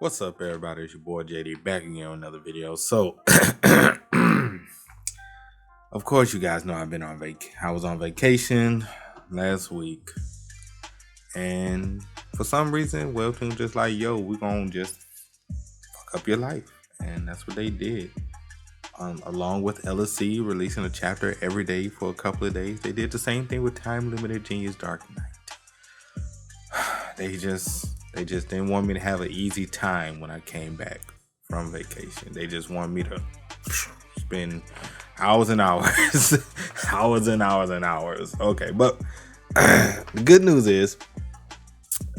What's up, everybody? It's your boy JD back again with another video. So, of course, you guys know I've been on I was on vacation last week, and for some reason, webtoon just like, yo, we gonna just fuck up your life, and that's what they did. Along with LSC releasing a chapter every day for a couple of days, they did the same thing with Time Limited Genius Dark Knight. They just didn't want me to have an easy time when I came back from vacation. They just want me to spend hours and hours, hours and hours and hours. Okay, but the good news is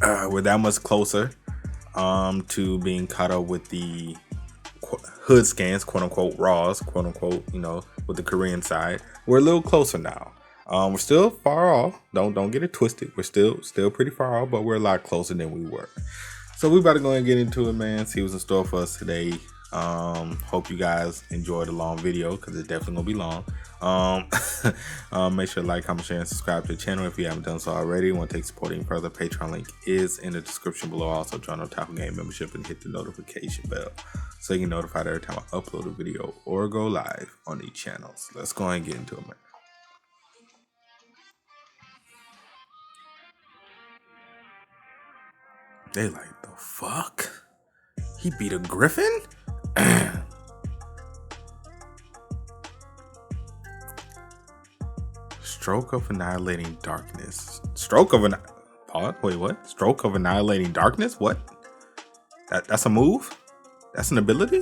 we're that much closer to being caught up with the hood scans, quote unquote raws, quote unquote, with the Korean side. We're a little closer now. We're still far off. Don't get it twisted. We're still pretty far off, but we're a lot closer than we were. So we about to go and get into it, man. See what's in store for us today. Hope you guys enjoyed the long video because it's definitely gonna be long. Make sure to like, comment, share, and subscribe to the channel if you haven't done so already. Want to take support even further? Patreon link is in the description below. Also, join the Otaku Game membership and hit the notification bell so you get notified every time I upload a video or go live on these channels. Let's go and get into it, man. They like, the fuck? He beat a griffin? Stroke of annihilating darkness. Wait, what? Stroke of annihilating darkness? What? That's a move? That's an ability?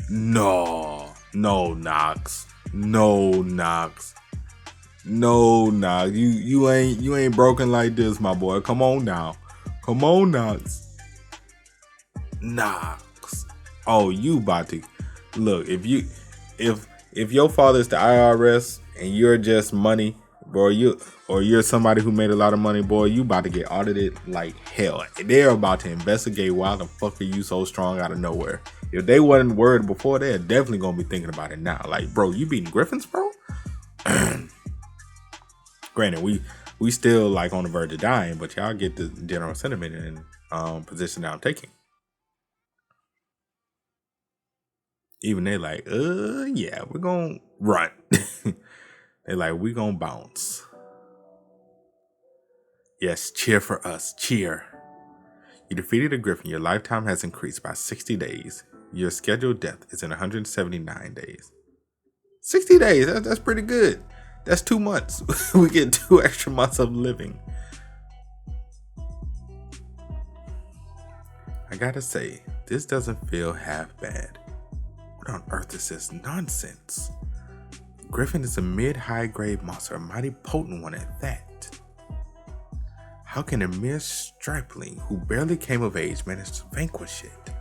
No, Nox. No, Nox. No, you ain't broken like this, my boy. Come on now. Come on, Nox. Oh, you about to look, if your father's the IRS and you're just money, boy, you're somebody who made a lot of money, boy, you about to get audited like hell. They're about to investigate why the fuck are you so strong out of nowhere. If they wasn't worried before, they're definitely gonna be thinking about it now. Like, bro, you beating Griffins, bro? Granted, we still like on the verge of dying, but y'all get the general sentiment and position that I'm taking. Even they like, yeah, we're gonna run. They like, we gonna bounce. Yes, cheer for us, cheer. You defeated a griffin. Your lifetime has increased by 60 days. Your scheduled death is in 179 days. 60 days, that's pretty good. That's 2 months. We get 2 extra months of living. I gotta say, this doesn't feel half bad. What on earth is this nonsense? Griffin is a mid-high grade monster, a mighty potent one at that. How can a mere stripling who barely came of age manage to vanquish it?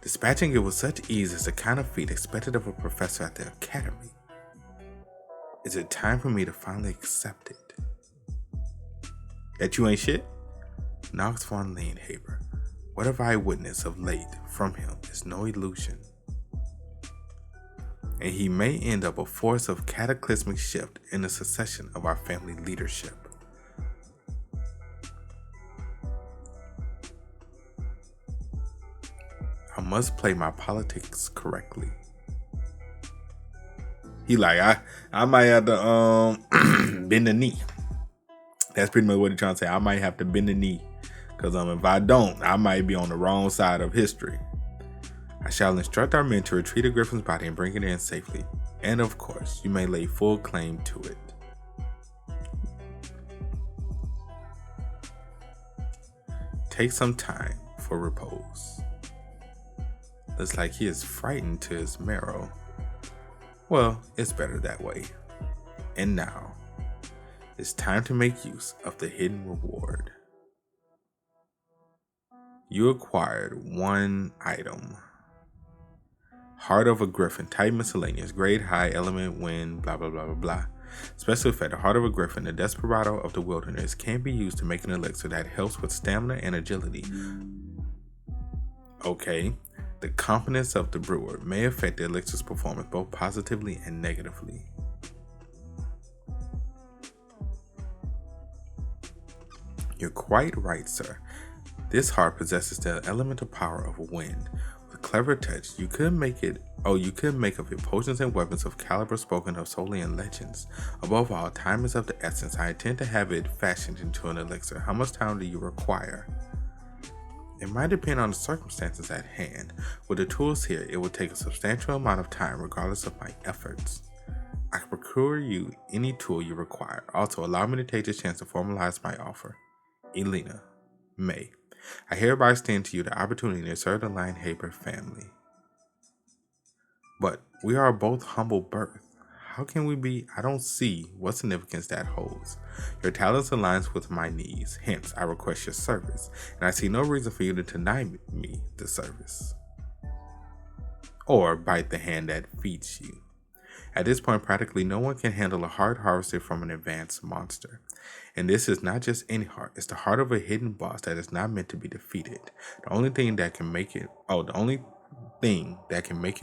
Dispatching it with such ease is the kind of feat expected of a professor at the academy. Is it time for me to finally accept it? That you ain't shit? Nox von Leonhaber. What have I witnessed of late from him is no illusion. And he may end up a force of cataclysmic shift in the succession of our family leadership. I must play my politics correctly. He like, I might have to bend the knee. That's pretty much what he's trying to say. I might have to bend the knee. Because if I don't, I might be on the wrong side of history. I shall instruct our men to retrieve the griffin's body and bring it in safely. And of course, you may lay full claim to it. Take some time for repose. Looks like he is frightened to his marrow. Well, it's better that way. And now, it's time to make use of the hidden reward. You acquired 1 item. Heart of a Griffin, type miscellaneous, grade high, element, wind, blah blah blah blah blah. Special effect, the Heart of a Griffin, the Desperado of the Wilderness, can be used to make an elixir that helps with stamina and agility. Okay. The confidence of the brewer may affect the elixir's performance both positively and negatively. You're quite right, sir. This heart possesses the elemental power of wind. With clever touch, you could make of it potions and weapons of caliber spoken of solely in legends. Above all, time is of the essence. I intend to have it fashioned into an elixir. How much time do you require? It might depend on the circumstances at hand. With the tools here, it will take a substantial amount of time regardless of my efforts. I can procure you any tool you require. Also, allow me to take the chance to formalize my offer. Elena, May. I hereby extend to you the opportunity to serve the Linehaber family. But we are both humble birth. How can we be? I don't see what significance that holds. Your talents align with my needs, hence I request your service, and I see no reason for you to deny me the service. Or bite the hand that feeds you. At this point, practically no one can handle a heart harvested from an advanced monster. And this is not just any heart, it's the heart of a hidden boss that is not meant to be defeated. The only thing that can make it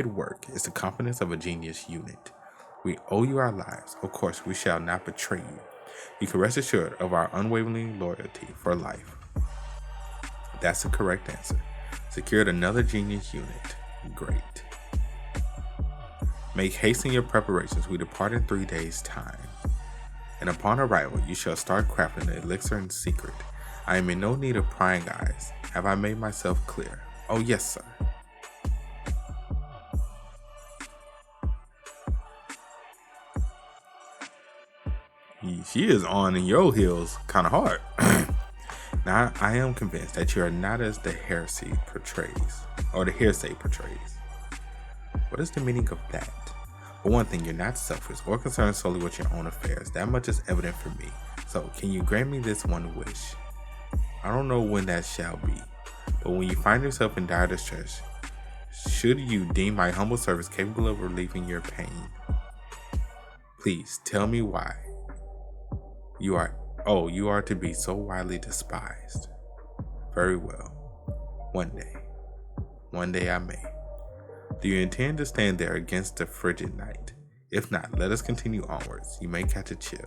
work is the confidence of a genius unit. We owe you our lives. Of course, we shall not betray you. You can rest assured of our unwavering loyalty for life. That's the correct answer. Secured another genius unit. Great. Make haste in your preparations. We depart in 3 days' time. And upon arrival, you shall start crafting the elixir in secret. I am in no need of prying eyes. Have I made myself clear? Oh, yes, sir. She is on in your heels kind of hard. Now, I am convinced that you are not as the hearsay portrays. What is the meaning of that? For one thing, you're not selfish or concerned solely with your own affairs. That much is evident for me. So, can you grant me this one wish? I don't know when that shall be, but when you find yourself in dire distress, should you deem my humble service capable of relieving your pain, please tell me why you are to be so widely despised. Very well. One day I may. Do you intend to stand there against the frigid night? If not, let us continue onwards. You may catch a chill.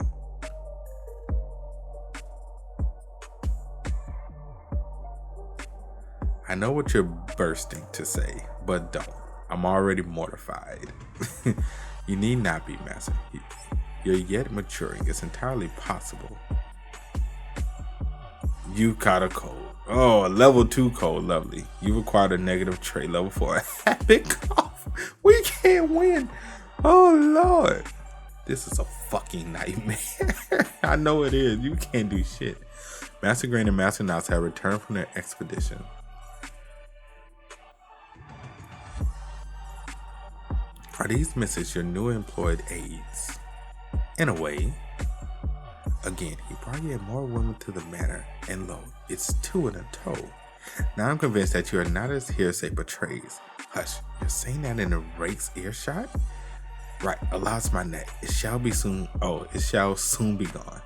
I know what you're bursting to say, but don't. I'm already mortified. You need not be, Master. You're yet maturing. It's entirely possible. You caught a cold. Oh, a level 2 cold. Lovely. You acquired a negative trait. Level 4. Habit cough. We can't win. Oh, Lord. This is a fucking nightmare. I know it is. You can't do shit. Master Green and Master Knox have returned from their expedition. Are these misses your new employed aides? In a way. Again, he brought yet more women to the manor, and lo, it's 2 in a tow. Now I'm convinced that you are not as hearsay portrays. Hush, you're saying that in a rake's earshot? Right, alas my neck. It shall soon be gone.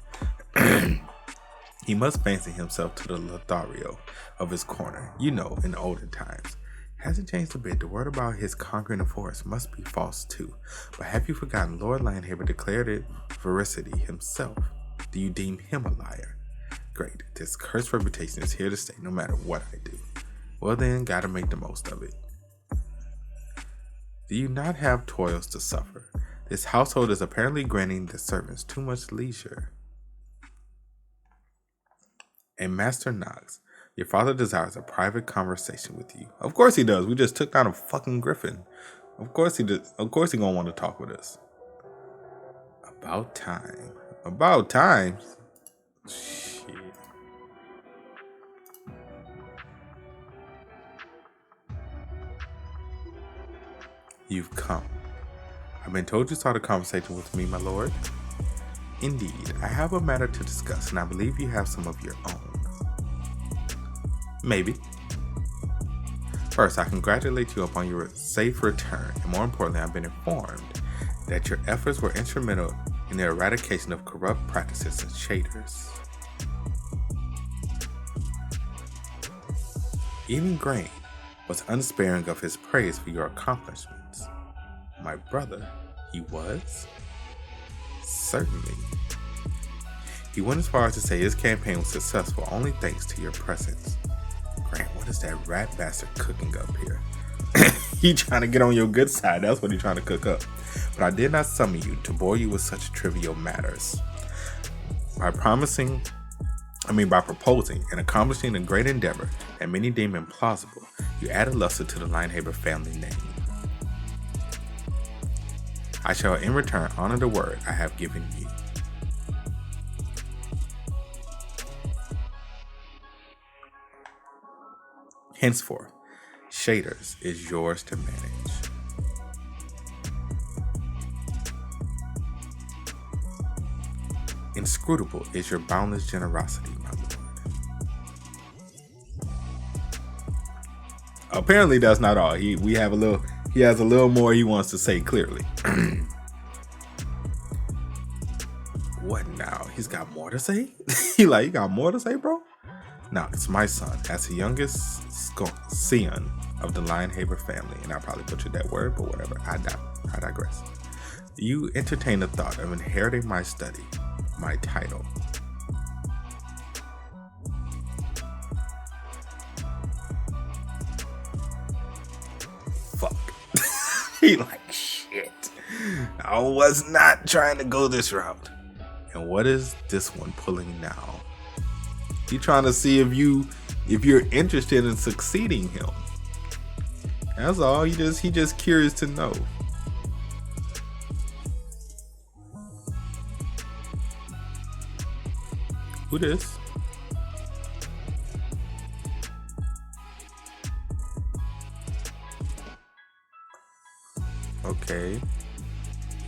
He must fancy himself to the Lothario of his corner, in olden times. Hasn't changed a bit. The word about his conquering the forest must be false too. But have you forgotten Lord Linehaber declared it veracity himself? Do you deem him a liar? Great. This cursed reputation is here to stay no matter what I do. Well then, gotta make the most of it. Do you not have toils to suffer? This household is apparently granting the servants too much leisure. And Master Knox, your father desires a private conversation with you. Of course he does. We just took down a fucking griffin. Of course he does. Of course he gonna want to talk with us. About time. About time? Shit. You've come. I've been told you sought a conversation with me, my lord. Indeed, I have a matter to discuss, and I believe you have some of your own. Maybe. First, I congratulate you upon your safe return, and more importantly, I've been informed that your efforts were instrumental in the eradication of corrupt practices and shaders. Even Grain was unsparing of his praise for your accomplishments. My brother, he was? Certainly. He went as far as to say his campaign was successful only thanks to your presence. Grant, what is that rat bastard cooking up here? He trying to get on your good side. That's what he trying to cook up. But I did not summon you to bore you with such trivial matters. By proposing and accomplishing a great endeavor that many deem implausible, you added luster to the Linehaber family name. I shall in return honor the word I have given you. Henceforth, Shaders is yours to manage. Inscrutable is your boundless generosity, my lord. Apparently that's not all. He has a little more he wants to say clearly. What now? He's got more to say? You got more to say, bro? Now, it's my son, as the youngest scion of the Linehaber family, and I probably butchered that word, but whatever, I digress. You entertain the thought of inheriting my study, my title. Fuck. He shit. I was not trying to go this route. And what is this one pulling now? He trying to see if you're interested in succeeding him. That's all. He just curious to know. Who this? Okay.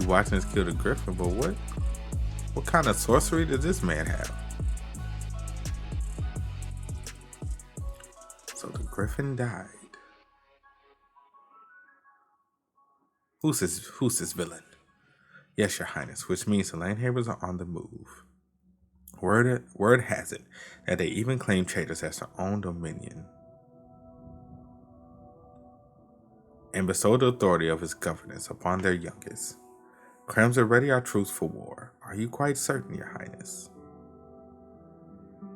You watching us kill the griffin, but what kind of sorcery does this man have? So the griffin died. Who's this villain? Yes, your highness, which means the Linehabers are on the move. Word has it that they even claim traitors as their own dominion and bestow the authority of his governance upon their youngest. Krems are ready our troops for war. Are you quite certain, your highness?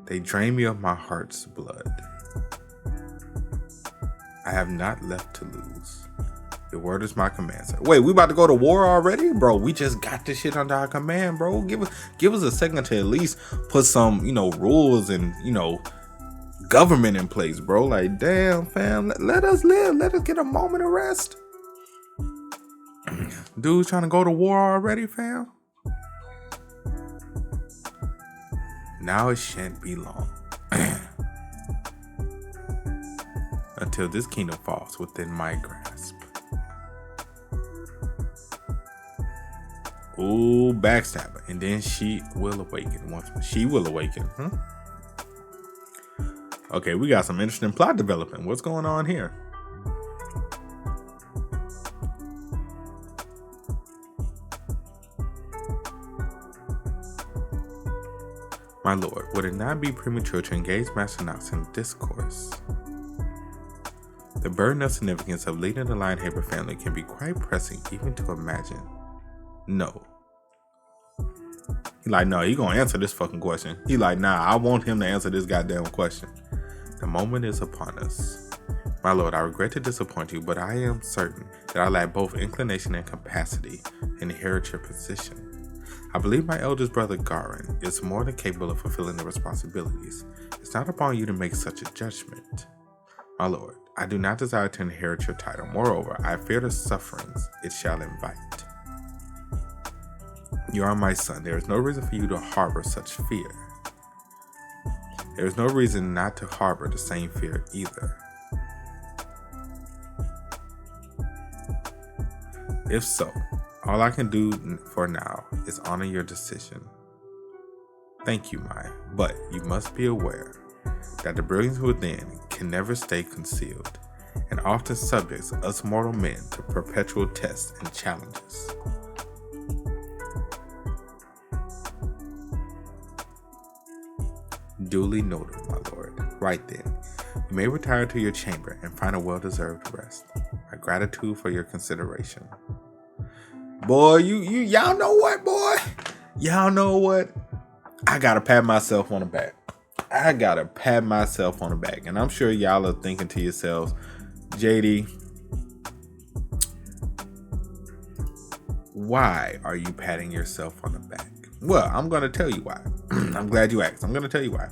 They drain me of my heart's blood. I have not left to lose. Your word is my command, sir. Wait, we about to go to war already? Bro, we just got this shit under our command, bro. Give us a second to at least put some, rules and, government in place, bro. Damn, fam. Let us live. Let us get a moment of rest. Dude's trying to go to war already, fam. Now it shan't be long. Until this kingdom falls within my grasp. Ooh, backstabber. And then she will awaken. She will awaken. Okay, we got some interesting plot development. What's going on here? My lord, would it not be premature to engage Master Knox in discourse? The burden of significance of leading the Linehaber family can be quite pressing even to imagine. No. He no, he gonna answer this fucking question. He nah, I want him to answer this goddamn question. The moment is upon us. My lord, I regret to disappoint you, but I am certain that I lack both inclination and capacity to inherit your position. I believe my eldest brother Garin is more than capable of fulfilling the responsibilities. It's not upon you to make such a judgment. My lord, I do not desire to inherit your title. Moreover, I fear the sufferings it shall invite. You are my son. There is no reason for you to harbor such fear. There is no reason not to harbor the same fear either. If so, all I can do for now is honor your decision. Thank you, Maya, but you must be aware that the brilliance within can never stay concealed and often subjects us mortal men to perpetual tests and challenges. Duly noted, my lord. Right then, you may retire to your chamber and find a well-deserved rest. My gratitude for your consideration. Boy, y'all know what, boy? Y'all know what? I gotta pat myself on the back. And I'm sure y'all are thinking to yourselves, JD, why are you patting yourself on the back? Well, I'm going to tell you why. I'm glad you asked. I'm going to tell you why.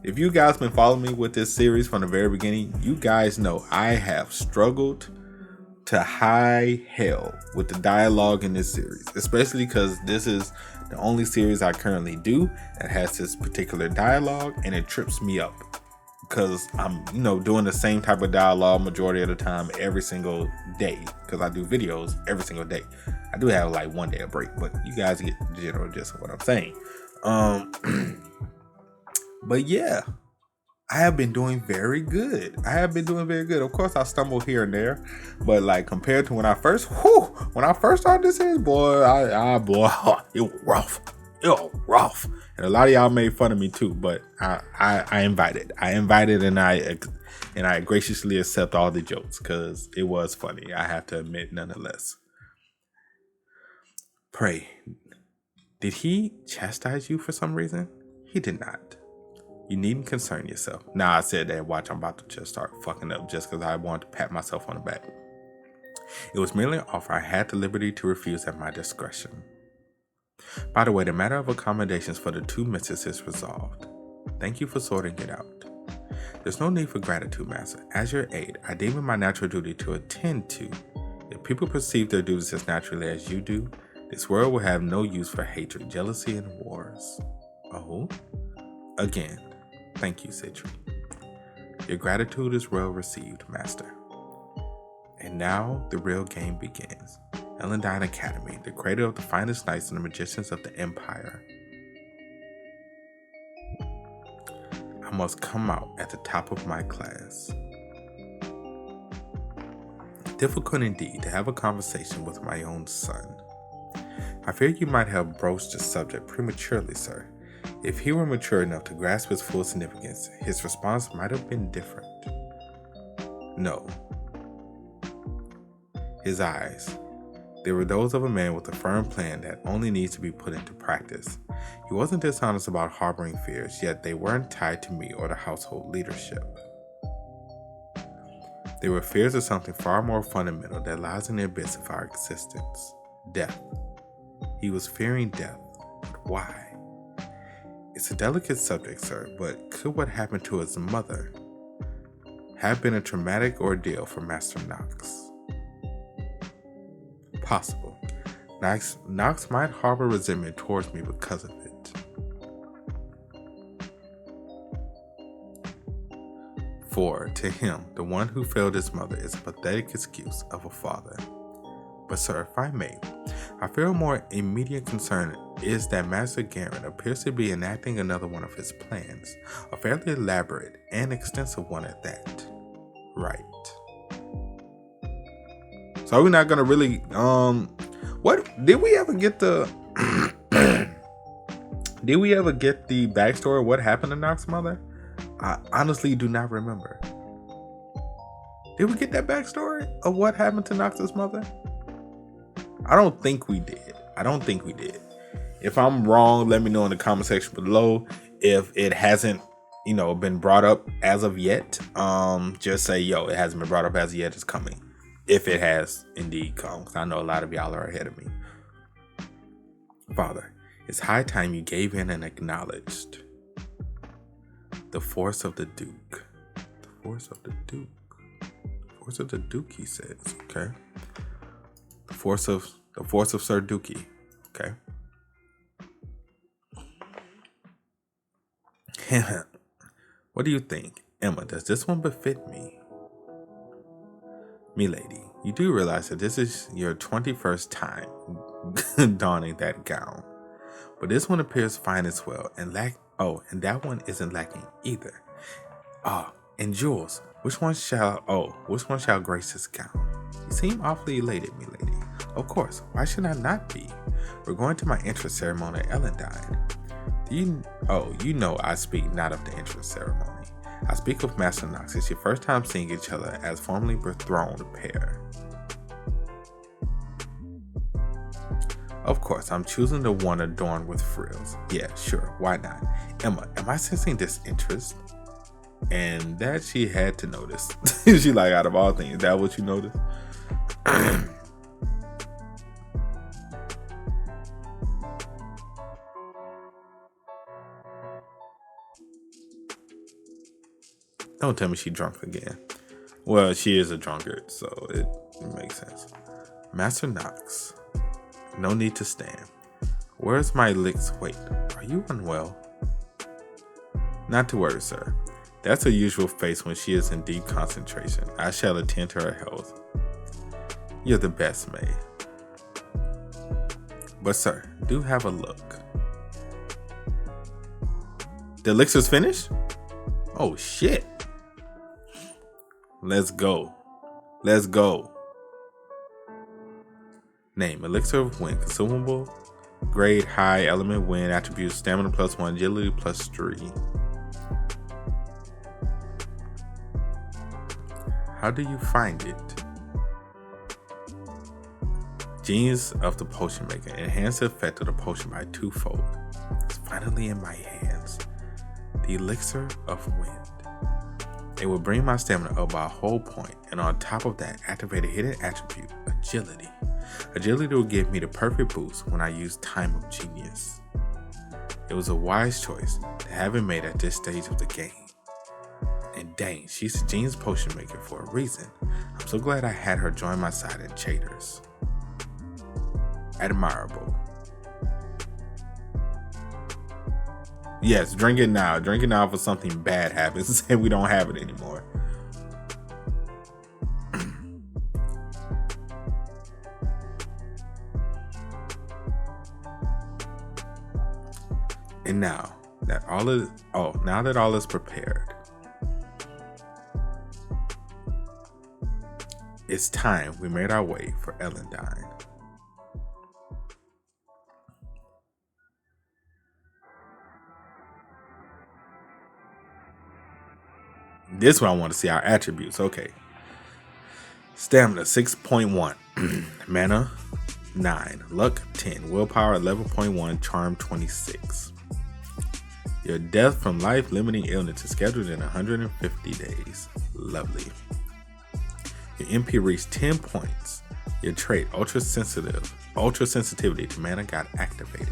If you guys been following me with this series from the very beginning, you guys know I have struggled to high hell with the dialogue in this series, especially because this is the only series I currently do that has this particular dialogue, and it trips me up because I'm, doing the same type of dialogue majority of the time every single day because I do videos every single day. I do have like one day of break, but you guys get the general gist of what I'm saying. But yeah, I have been doing very good. Of course, I stumble here and there, but like compared to when I first started this series, boy, it was rough. And a lot of y'all made fun of me too, but I invited, and I graciously accept all the jokes because it was funny. I have to admit, nonetheless. Pray, did he chastise you for some reason? He did not. You needn't concern yourself. Nah, I said that. Watch, I'm about to just start fucking up just because I wanted to pat myself on the back. It was merely an offer I had the liberty to refuse at my discretion. By the way, the matter of accommodations for the two misses is resolved. Thank you for sorting it out. There's no need for gratitude, Master. As your aide, I deem it my natural duty to attend to. If people perceive their duties as naturally as you do, this world will have no use for hatred, jealousy, and wars. Oh? Again, thank you, Citri. Your gratitude is well received, Master. And now the real game begins. Elendine Academy, the cradle of the finest knights and the magicians of the Empire. I must come out at the top of my class. Difficult indeed to have a conversation with my own son. I fear you might have broached the subject prematurely, sir. If he were mature enough to grasp its full significance, his response might have been different. No. His eyes. They were those of a man with a firm plan that only needs to be put into practice. He wasn't dishonest about harboring fears, yet they weren't tied to me or the household leadership. They were fears of something far more fundamental that lies in the abyss of our existence. Death. He was fearing death. But why? It's a delicate subject, sir, but could what happened to his mother have been a traumatic ordeal for Master Knox? Possible. Knox might harbor resentment towards me because of it. For, to him, the one who failed his mother is a pathetic excuse of a father. But sir, if I may, I fear a more immediate concern is that Master Garen appears to be enacting another one of his plans, a fairly elaborate and extensive one at that. Right. So we're not gonna really what did we ever get the did we ever get the backstory of what happened to Nox's mother? I honestly do not remember. Did we get that backstory of what happened to Nox's mother? I don't think we did. If I'm wrong, let me know in the comment section below. If it hasn't, been brought up as of yet, just say, it hasn't been brought up as of yet, it's coming. If it has indeed come, because I know a lot of y'all are ahead of me. Father, it's high time you gave in and acknowledged the force of the Duke. The force of the Duke. The force of the Duke, he says, okay? The force of Sir Dookie, okay? What do you think? Emma, does this one befit me? Milady, you do realize that this is your 21st time donning that gown. But this one appears fine as well, and that one isn't lacking either. And Jules, which one shall grace this gown? You seem awfully elated, milady. Of course, why should I not be? We're going to my entrance ceremony at Elendine. You know I speak not of the entrance ceremony. I speak of Master Knox. It's your first time seeing each other as formerly betrothed pair. Of course, I'm choosing the one adorned with frills. Yeah, sure, why not? Emma, am I sensing disinterest? And that she had to notice. She like, out of all things, is that what you noticed? Don't tell me she drunk again. Well, she is a drunkard, so it makes sense. Master Knox. No need to stand. Where's my licks? Wait, are you unwell? Not to worry, sir. That's her usual face when she is in deep concentration. I shall attend to her health. You're the best, maid. But sir, do have a look. The elixir's finished? Oh shit. Let's go. Let's go. Name, elixir of wind, consumable, grade high, element wind, attributes, stamina +1, agility +3. How do you find it? Genius of the potion maker. Enhance the effect of the potion by 2-fold. It's finally in my hands. The elixir of wind. It will bring my stamina up by a whole point, and on top of that, activate a hidden attribute, agility. Agility will give me the perfect boost when I use Time of Genius. It was a wise choice to have it made at this stage of the game. And dang, she's a genius potion maker for a reason. I'm so glad I had her join my side in Chaders. Admirable. Yes, drink it now. Drink it now for something bad happens and we don't have it anymore. And now that all is prepared, it's time we made our way for Ellendine. This one I want to see our attributes. Okay. Stamina 6.1. Mana 9. Luck 10. Willpower 11.1. Charm 26. Your death from life limiting illness is scheduled in 150 days. Lovely. Your MP reached 10 points. Your trait ultra sensitivity to mana got activated.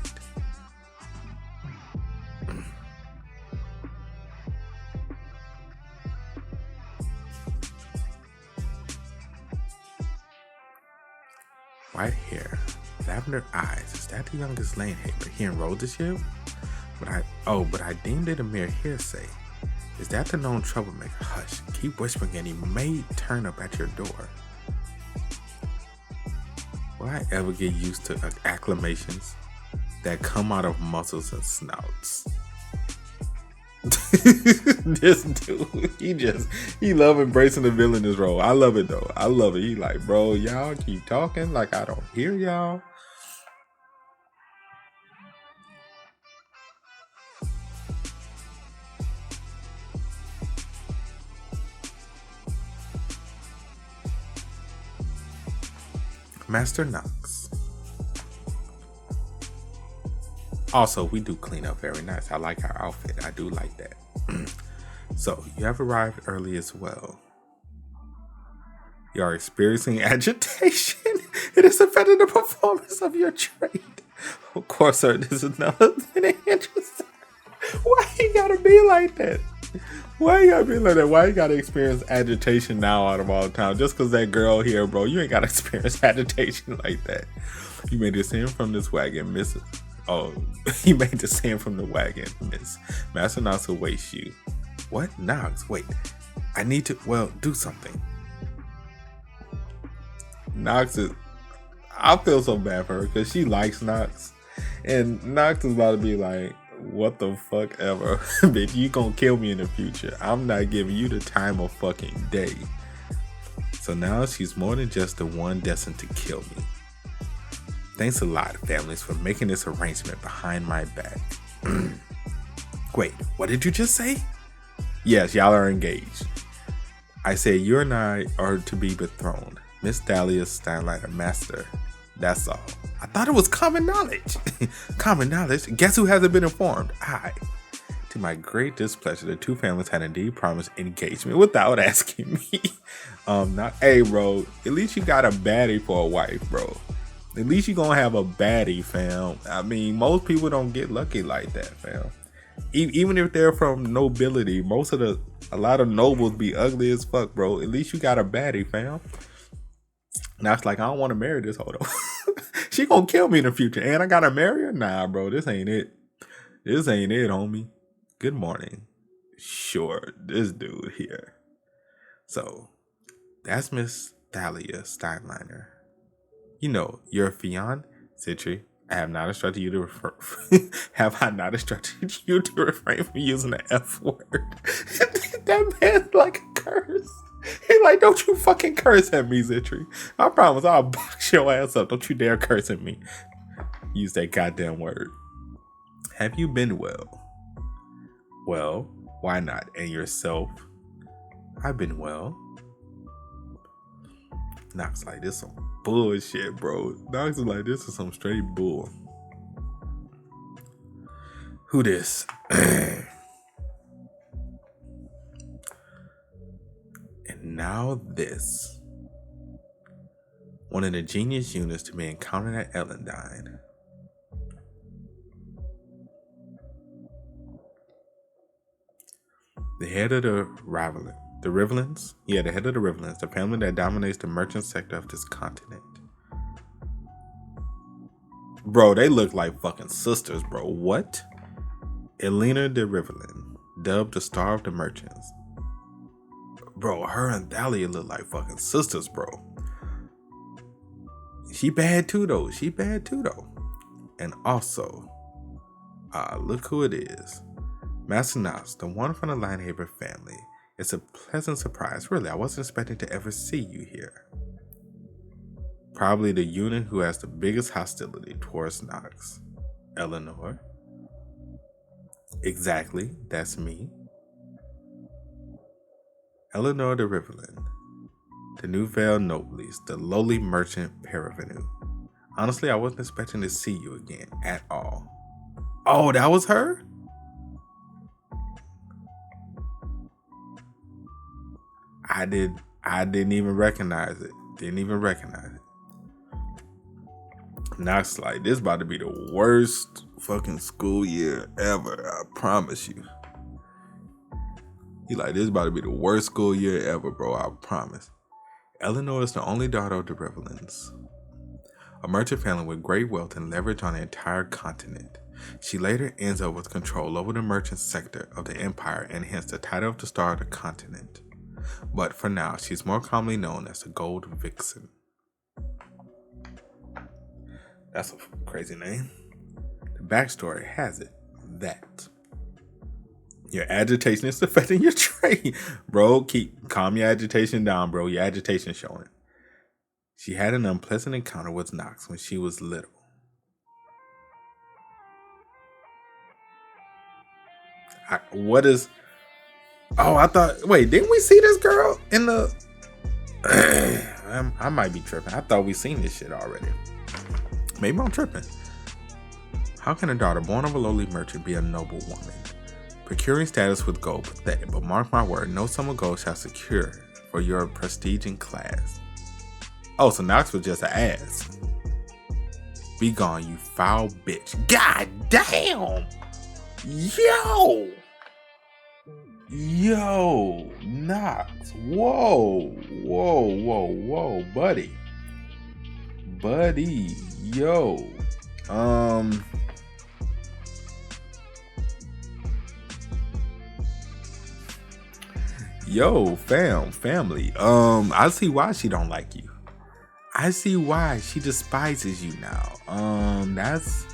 White hair, lavender eyes. Is that the youngest Lane Haver? He enrolled this year? But I deemed it a mere hearsay. Is that the known troublemaker? Hush, keep whispering and he may turn up at your door. Will I ever get used to acclamations that come out of muscles and snouts? This dude, he love embracing the villainous role. I love it though. I love it. He like, bro, y'all keep talking like I don't hear y'all. Master Knox. Also, we do clean up very nice. I like our outfit. I do like that. So, you have arrived early as well. You are experiencing agitation. It is affecting the performance of your trait. Of course, sir, this is nothing interesting. Why you gotta be like that? Why you gotta be like that? Why you gotta experience agitation now out of all time? Just because that girl here, bro, you ain't gotta experience agitation like that. You may descend from this wagon, miss. Oh, you may descend from the wagon, miss. Master Knox awaits you. What? Knox? Wait. I need to, do something. Knox is, I feel so bad for her because she likes Knox. And Knox is about to be like, what the fuck ever. Bitch, you gonna kill me in the future. I'm not giving you the time of fucking day. So now she's more than just the one destined to kill me. Thanks a lot, families, for making this arrangement behind my back. Wait, what did you just say? Yes, y'all are engaged. I said you and I are to be betrothed. Miss Dahlia Steinleiter, master. That's all. I thought it was common knowledge. Common knowledge? Guess who hasn't been informed? I. To my great displeasure, the two families had indeed promised engagement without asking me. Hey, bro, at least you got a baddie for a wife, bro. At least you gonna have a baddie, fam. I mean, most people don't get lucky like that, fam. Even if they're from nobility, a lot of nobles be ugly as fuck, bro. At least you got a baddie, fam. Now it's like, I don't want to marry this hoe though. She gonna kill me in the future, and I gotta marry her? Nah, bro, this ain't it. This ain't it, homie. Good morning. Sure, this dude here. So, that's Miss Thalia Steinleiner. You know, your fiancé, Citri. Have I not instructed you to refrain from using the F word? That man's like a curse. He's like, don't you fucking curse at me, Citri. I promise I'll box your ass up. Don't you dare curse at me. Use that goddamn word. Have you been well? Well, why not? And yourself? I've been well. Knox like, this some bullshit, bro. Knox is like, this is some straight bull. Who this? And now this. One of the genius units to be encountered at Ellendine. The head of the Rivelins? Yeah, the head of the Rivelins, the family that dominates the merchant sector of this continent. Bro, they look like fucking sisters, bro. What? Elena de Rivelin, dubbed the Star of the Merchants. Bro, her and Thalia look like fucking sisters, bro. She bad too, though. And also, look who it is. Master Knox, the one from the Linehaven family. It's a pleasant surprise. Really, I wasn't expecting to ever see you here. Probably the unit who has the biggest hostility towards Knox. Eleanor. Exactly, that's me. Eleanor de Rivelin. The Nouvelle Noblesse, the lowly merchant parvenu. Honestly, I wasn't expecting to see you again at all. Oh, that was her? I didn't even recognize it. Knox like, this about to be the worst fucking school year ever. I promise you. He like, this about to be the worst school year ever, bro. I promise. Eleanor is the only daughter of the Rivelins, a merchant family with great wealth and leverage on the entire continent. She later ends up with control over the merchant sector of the empire and hence the title of the Star of the Continent. But for now, she's more commonly known as the Gold Vixen. That's a crazy name. The backstory has it that your agitation is affecting your trade. Bro, calm your agitation down, bro. Your agitation showing. She had an unpleasant encounter with Knox when she was little. Wait, didn't we see this girl in the... I might be tripping. I thought we seen this shit already. Maybe I'm tripping. How can a daughter born of a lowly merchant be a noble woman? Procuring status with gold, pathetic, but mark my word, no sum of gold shall secure for your prestige and class. Oh, so Knox was just an ass. Be gone, you foul bitch. God damn! Yo, Knox. Whoa, buddy. Yo. Yo, family. I see why she don't like you. I see why she despises you now. That's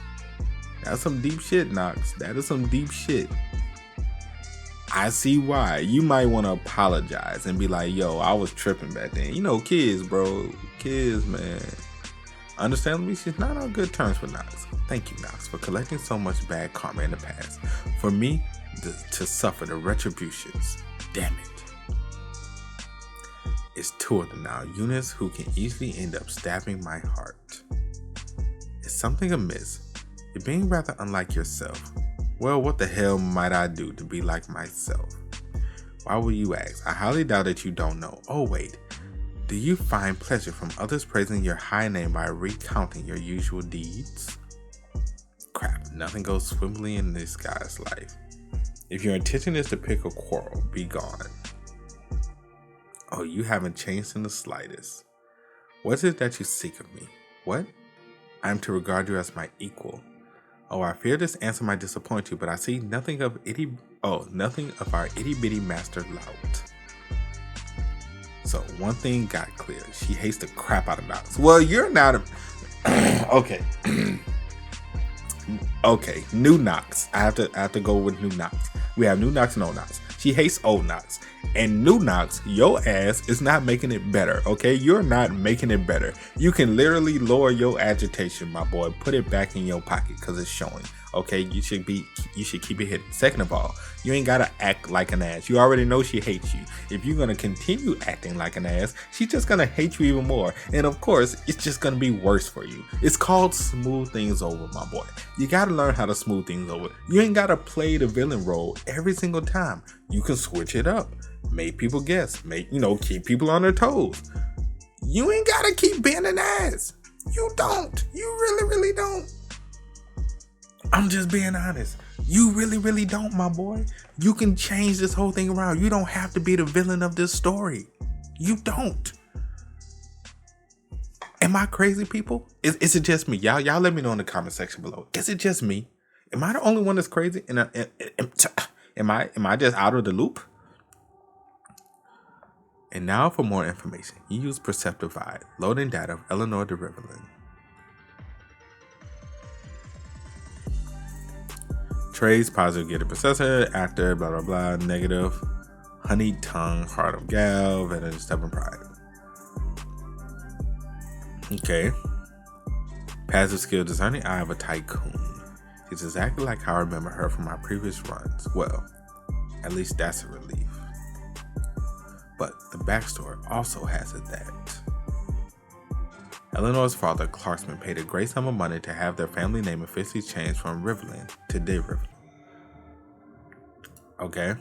some deep shit, Knox. That is some deep shit. I see why. You might want to apologize and be like, yo, I was tripping back then. You know, kids, bro. Kids, man. Understandably, she's not on good terms with Knox. Thank you, Knox, for collecting so much bad karma in the past. For me to suffer the retributions. Damn it. It's two of them now. Units who can easily end up stabbing my heart. something amiss? You're being rather unlike yourself. Well, what the hell might I do to be like myself? Why will you ask? I highly doubt that you don't know. Oh wait, do you find pleasure from others praising your high name by recounting your usual deeds? Crap, nothing goes swimmingly in this guy's life. If your intention is to pick a quarrel, be gone. Oh, you haven't changed in the slightest. What is it that you seek of me? What? I am to regard you as my equal. Oh, I fear this answer might disappoint you, but I see nothing of our itty-bitty master Lout. So one thing got clear. She hates the crap out of Nox. Well, you're not a... Okay. Okay, new Nox. I have to go with new Nox. We have new Nox and old Nox. She hates old Nox. And new Nox, your ass is not making it better, okay? You're not making it better. You can literally lower your agitation, my boy. Put it back in your pocket because it's showing, okay? You should keep it hidden. Second of all, you ain't gotta act like an ass. You already know she hates you. If you're gonna continue acting like an ass, she's just gonna hate you even more. And of course, it's just gonna be worse for you. It's called smooth things over, my boy. You gotta learn how to smooth things over. You ain't gotta play the villain role every single time. You can switch it up. Make people guess. Keep people on their toes. You ain't gotta keep being an ass. You don't. You really, really don't. I'm just being honest. You really, really don't, my boy. You can change this whole thing around. You don't have to be the villain of this story. You don't. Am I crazy, people? Is it just me? Y'all let me know in the comment section below. Is it just me? Am I the only one that's crazy? Am I just out of the loop? And now for more information. You use Perceptive Eye. Loading data of Eleanor de Rivelin. Trace, positive gear processor, actor, blah blah blah, negative, honeyed tongue, heart of gal, veteran, stubborn pride. Okay. Passive skill, discerning eye of a tycoon. She's exactly like how I remember her from my previous runs. Well, at least that's a relief. But the backstory also has it that Eleanor's father, Clarksman, paid a great sum of money to have their family name officially changed from Rivelin to De Rivelin. Okay.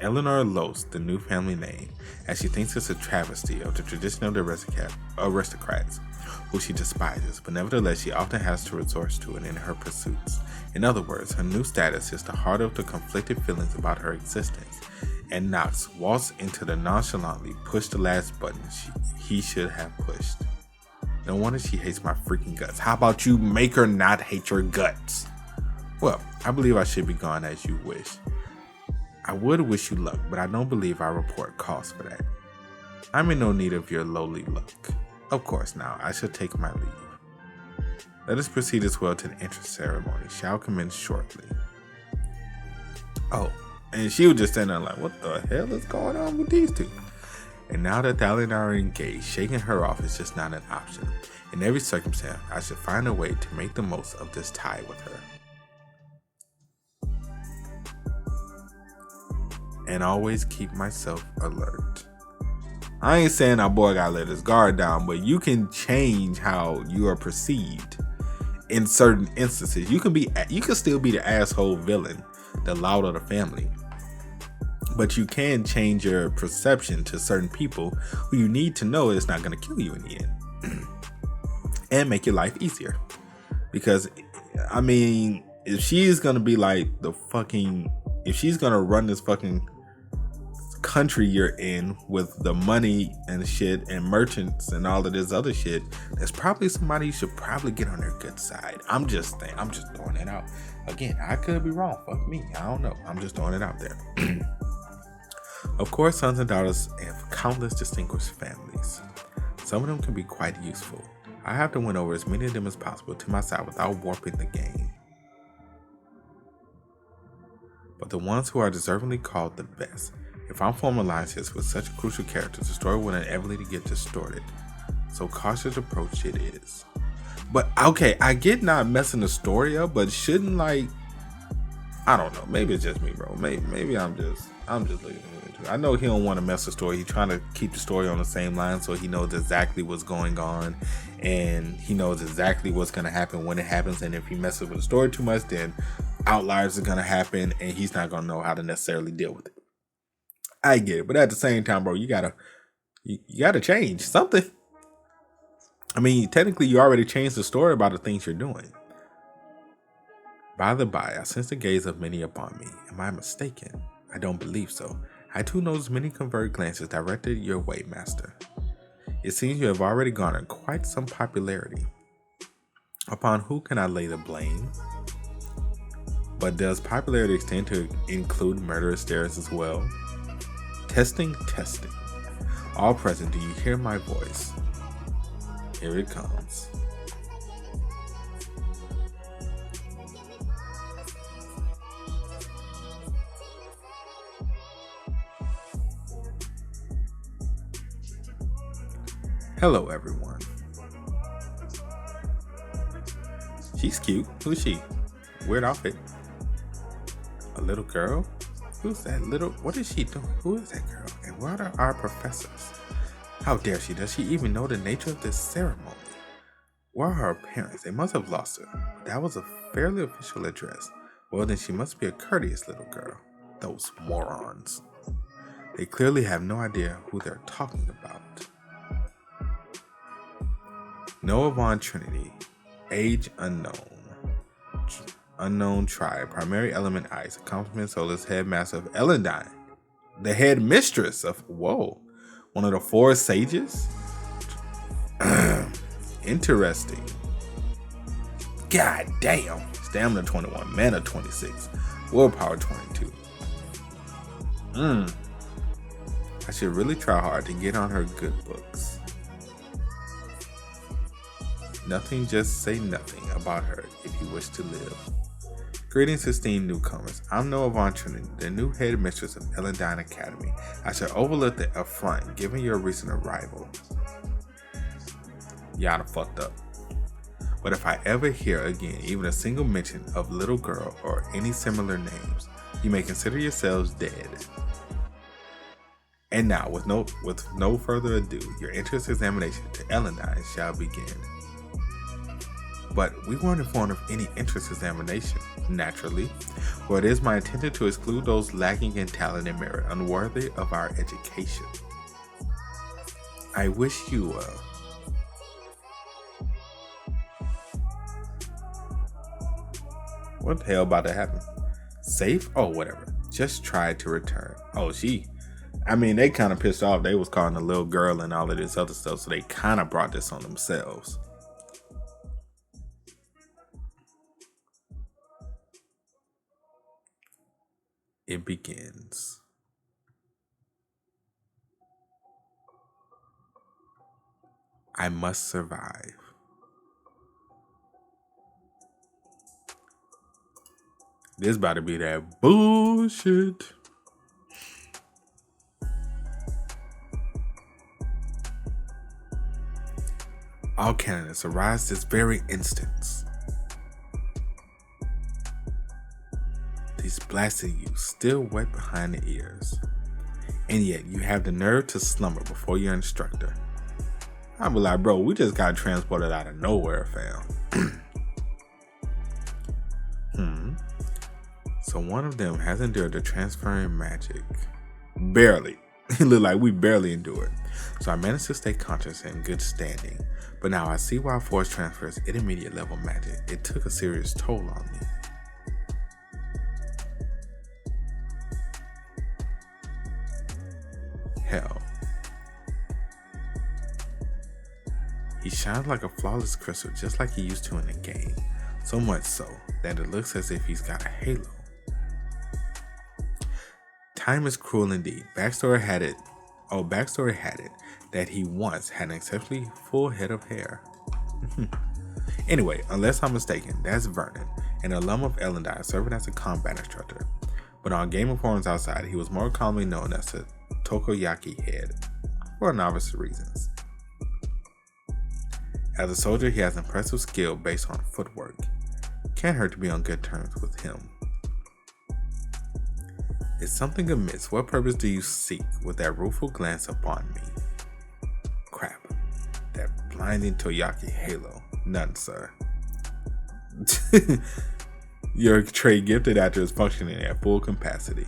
Eleanor loathes the new family name as she thinks it's a travesty of the tradition of the aristocrats, who she despises, but nevertheless she often has to resort to it in her pursuits. In other words, her new status is the heart of the conflicted feelings about her existence, and Nox waltzed into the nonchalantly push the last button he should have pushed. No wonder she hates my freaking guts. How about you make her not hate your guts? Well, I believe I should be gone as you wish. I would wish you luck, but I don't believe our report calls for that. I'm in no need of your lowly luck. Of course, now I shall take my leave. Let us proceed as well to the entrance ceremony. Shall commence shortly. Oh, and she was just standing there like, what the hell is going on with these two? And now that Thalia and I are engaged, shaking her off is just not an option. In every circumstance, I should find a way to make the most of this tie with her. And always keep myself alert. I ain't saying our boy gotta let his guard down, but you can change how you are perceived in certain instances. You can still be the asshole villain, the loud of the family, but you can change your perception to certain people who you need to know is not going to kill you in the end and make your life easier. Because I mean, if she's going to be like if she's going to run this fucking country you're in with the money and shit and merchants and all of this other shit, there's probably somebody you should probably get on their good side. I'm just throwing it out. Again, I could be wrong. Fuck me. I don't know. I'm just throwing it out there. Of course, sons and daughters have countless distinguished families. Some of them can be quite useful. I have to win over as many of them as possible to my side without warping the game. But the ones who are deservingly called the best. If I'm forming alliances with such a crucial character, the story will inevitably get distorted. So cautious approach it is. But okay, I get not messing the story up, but shouldn't I don't know, maybe it's just me, bro. Maybe I'm just I'm just looking at it. I know he don't want to mess the story. He's trying to keep the story on the same line so he knows exactly what's going on and he knows exactly what's going to happen when it happens. And if he messes with the story too much, then outliers are going to happen and he's not going to know how to necessarily deal with it. I get it. But at the same time, bro, you gotta change something. I mean, technically, you already changed the story about the things you're doing. By the by, I sense the gaze of many upon me. Am I mistaken? I don't believe so. I too notice many covert glances directed your way, master. It seems you have already garnered quite some popularity. Upon who can I lay the blame? But does popularity extend to include murderous stares as well? Testing. All present, do you hear my voice? Here it comes. Hello, everyone. She's cute. Who's she? Weird outfit. A little girl? Who's that little? What is she doing? Who is that girl? And what are our professors? How dare she? Does she even know the nature of this ceremony? Where are her parents? They must have lost her. That was a fairly official address. Well, then she must be a courteous little girl. Those morons. They clearly have no idea who they're talking about. Noah Von Trinity. Age unknown. Unknown tribe. Primary element ice. Accomplishment Solar's headmaster of Elendine. The head mistress of... Whoa. One of the four sages? Interesting. God damn. Stamina 21. Mana 26. Willpower 22. I should really try hard to get on her good books. Nothing, just say nothing about her if you wish to live. Greetings, esteemed newcomers. I'm Noah Von Trinity, the new head mistress of Elendine Academy. I shall overlook the affront given your recent arrival. Y'all done fucked up. But if I ever hear again even a single mention of little girl or any similar names, you may consider yourselves dead. And now, with no further ado, your entrance examination to Elendine shall begin. But we weren't informed of any entrance examination, naturally, for it is my intention to exclude those lacking in talent and merit, unworthy of our education. I wish you well. What the hell about to happen? Safe? Oh, whatever. Just tried to return. Oh, they kind of pissed off. They was calling a little girl and all of this other stuff, so they kind of brought this on themselves. It begins. I must survive. This about to be that bullshit. All candidates arise this very instance. He's blasting you, still wet behind the ears. And yet, you have the nerve to slumber before your instructor. I'll be like, bro, we just got transported out of nowhere, fam. So one of them has endured the transferring magic. Barely. It looked like we barely endured. So I managed to stay conscious and in good standing. But now I see why force transfers intermediate level magic. It took a serious toll on me. Hell. He shines like a flawless crystal just like he used to in the game. So much so that it looks as if he's got a halo. Time is cruel indeed. Backstory had it that he once had an exceptionally full head of hair. Anyway, unless I'm mistaken, that's Vernon, an alum of Elendine serving as a combat instructor. But on gaming forums outside, he was more commonly known as the Tokoyaki head, for novice reasons. As a soldier, he has impressive skill based on footwork. Can't hurt to be on good terms with him. Is something amiss? What purpose do you seek with that rueful glance upon me? Crap. That blinding Toyaki halo. None, sir. Your trait gifted after is functioning at full capacity.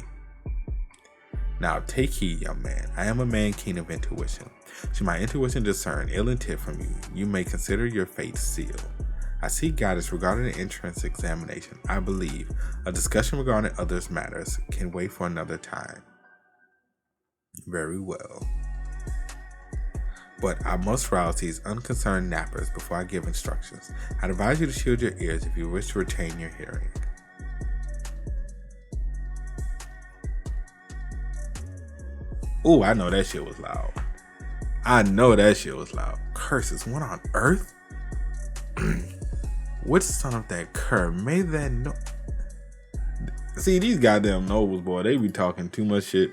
Now take heed, young man. I am a man keen of intuition. Should my intuition discern ill intent from you, you may consider your fate sealed. I seek guidance regarding the entrance examination. I believe a discussion regarding others' matters can wait for another time. Very well. But I must rouse these unconcerned nappers before I give instructions. I'd advise you to shield your ears if you wish to retain your hearing. Ooh, I know that shit was loud. Curses, what on earth? Which son of that cur made that no? See, these goddamn nobles, boy, they be talking too much shit.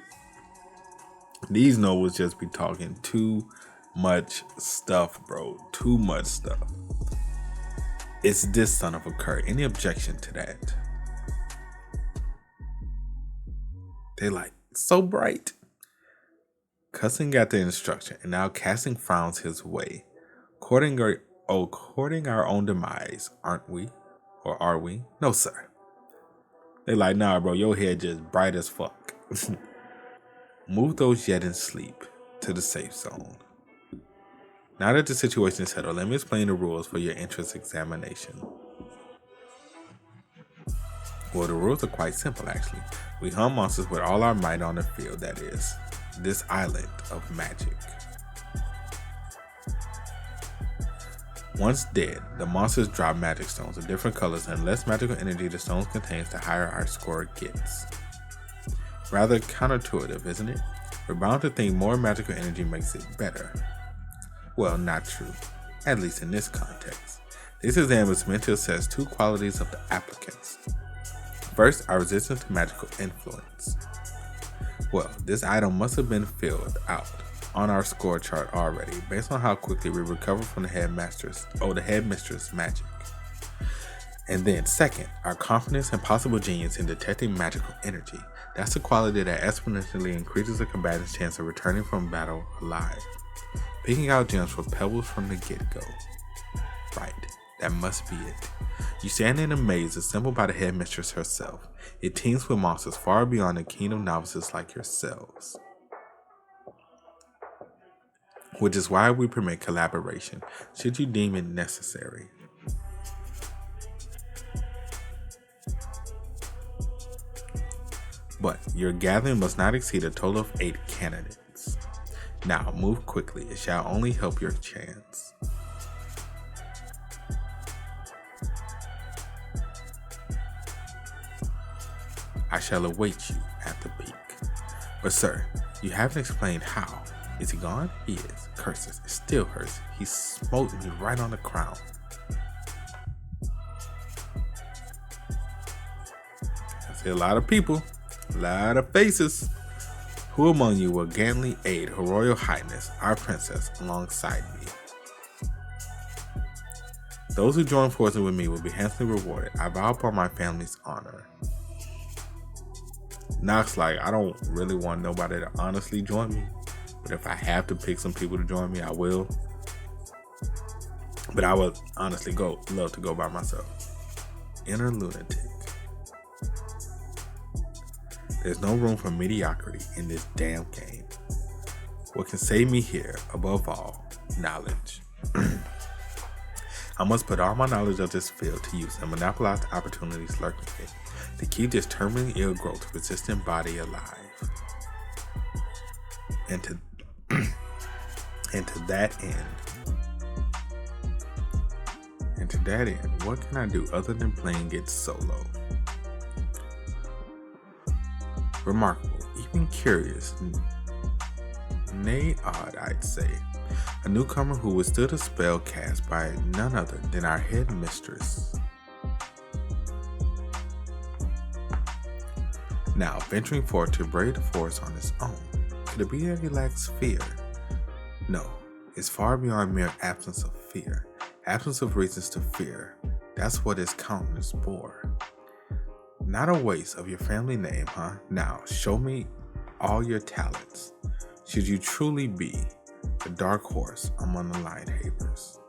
These nobles just be talking too much stuff, bro. Too much stuff. It's this son of a cur. Any objection to that? They like, so bright. Cussing got the instruction, and now casting frowns his way. Courting our own demise, aren't we? Or are we? No, sir. They like, nah, bro, your head just bright as fuck. Move those yet in sleep to the safe zone. Now that the situation is settled, let me explain the rules for your entrance examination. Well, the rules are quite simple, actually. We hunt monsters with all our might on the field, that is, this island of magic. Once dead, the monsters drop magic stones of different colors, and less magical energy the stones contains, the higher our score gets. Rather counterintuitive, isn't it? We're bound to think more magical energy makes it better. Well, not true, at least in this context. This exam is meant to assess two qualities of the applicants. First, our resistance to magical influence. Well, this item must have been filled out on our score chart already, based on how quickly we recover from the headmistress magic. And then second, our confidence and possible genius in detecting magical energy. That's the quality that exponentially increases a combatant's chance of returning from battle alive. Picking out gems for pebbles from the get-go. Right, that must be it. You stand in a maze assembled by the headmistress herself. It teems with monsters far beyond the keen of novices like yourselves. Which is why we permit collaboration, should you deem it necessary. But your gathering must not exceed a total of 8 candidates. Now, move quickly, it shall only help your chance. I shall await you at the peak. But sir, you haven't explained how. Is he gone? He is. Curses, it still hurts. He smote me right on the crown. I see a lot of people, a lot of faces. Who among you will gallantly aid Her Royal Highness, our princess, alongside me? Those who join forces with me will be handsomely rewarded. I vow upon my family's honor. Nox like, I don't really want nobody to honestly join me, but if I have to pick some people to join me, I will. But I would honestly love to go by myself. Inner lunatic. There's no room for mediocrity in this damn game. What can save me here, above all, knowledge. I must put all my knowledge of this field to use and monopolize the opportunities lurking in it to keep this terminally ill growth resistant body alive. And to that end, what can I do other than playing it solo? Remarkable, even curious, nay odd, I'd say. A newcomer who withstood a spell cast by none other than our headmistress. Now, venturing forth to brave the forest on its own, could it be that he lacks fear? No, it's far beyond mere absence of fear. Absence of reasons to fear. That's what his countenance bore. Not a waste of your family name, huh? Now, show me all your talents. Should you truly be the dark horse among the lion havers?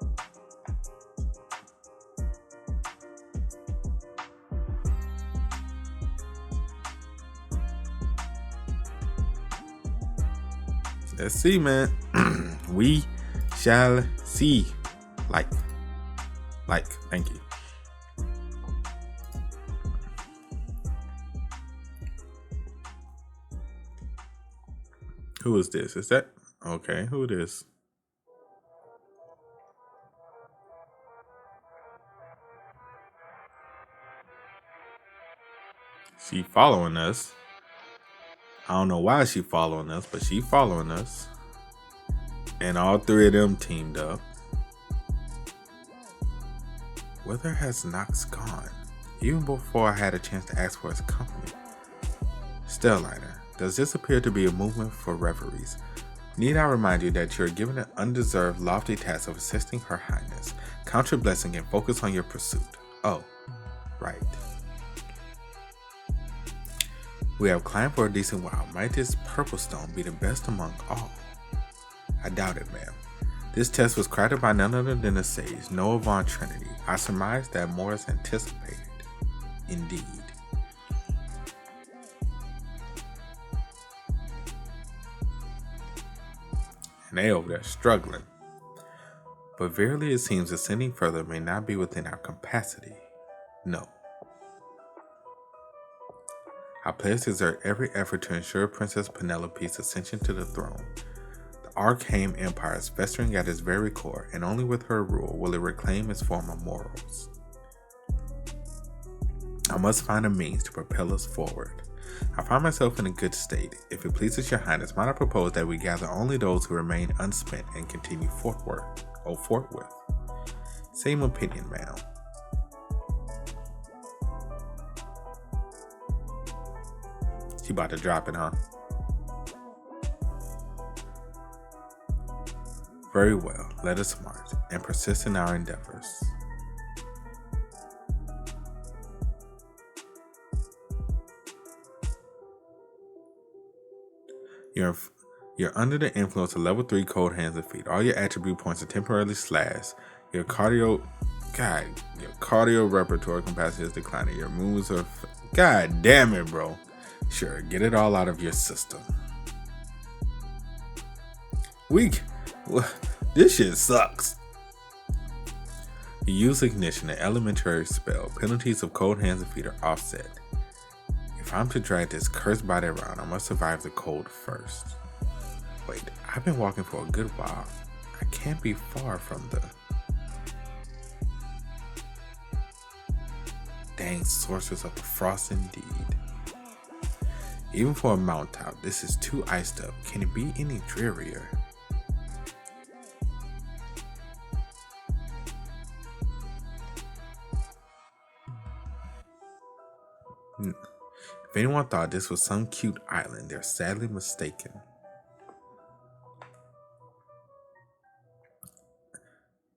Let's see, man. We shall see. Like, thank you. Who is this? Is that okay? Who it is? She following us. I don't know why she following us, but she following us. And all three of them teamed up. Whither has Knox gone? Even before I had a chance to ask for his company. Stelliner, does this appear to be a movement for reveries? Need I remind you that you are given an undeserved lofty task of assisting Her Highness. Count your blessing and focus on your pursuit. Oh, right. We have climbed for a decent while. Might this purple stone be the best among all? I doubt it, ma'am. This test was crafted by none other than the sage, Noah Von Trinity. I surmise that more is anticipated. Indeed. And they over there struggling. But verily it seems ascending further may not be within our capacity. No. I pledge to exert every effort to ensure Princess Penelope's ascension to the throne. The Arcane Empire is festering at its very core, and only with her rule will it reclaim its former morals. I must find a means to propel us forward. I find myself in a good state. If it pleases your highness, might I propose that we gather only those who remain unspent and continue forthwith. Same opinion, ma'am. She about to drop it, huh? Very well, let us march and persist in our endeavors. You're under the influence of level 3 cold hands and feet. All your attribute points are temporarily slashed. Your cardio repertoire capacity is declining. Your moves are... God damn it, bro. Sure, get it all out of your system. This shit sucks. You use ignition, an elementary spell. Penalties of cold hands and feet are offset. If I'm to drag this cursed body around, I must survive the cold first. Wait, I've been walking for a good while. I can't be far from the... Dang sorceress of the frost indeed. Even for a mountaintop, this is too iced up. Can it be any drearier? If anyone thought this was some cute island, they're sadly mistaken.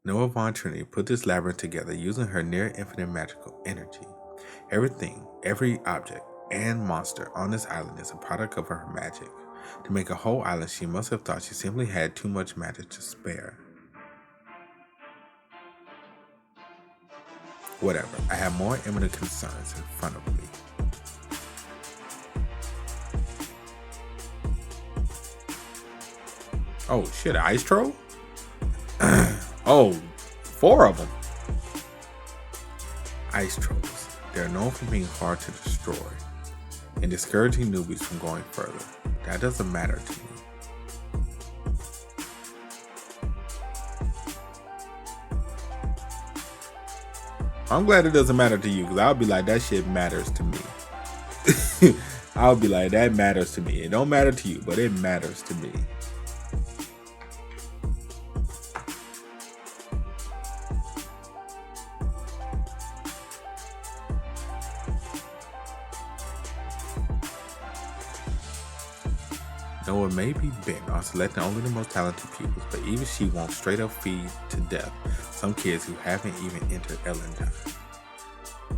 Noah Von Trinity put this labyrinth together using her near infinite magical energy. Everything, every object, and monster on this island is a product of her magic. To make a whole island, she must have thought she simply had too much magic to spare. Whatever, I have more imminent concerns in front of me. Oh shit, an ice troll? Oh, 4 of them. Ice trolls. They're known for being hard to destroy and discouraging newbies from going further. That doesn't matter to me. I'm glad it doesn't matter to you, because I'll be like, that shit matters to me. I'll be like, that matters to me. It don't matter to you, but it matters to me. Noah may be bent on selecting only the most talented pupils, but even she won't straight up feed to death some kids who haven't even entered Ellentime.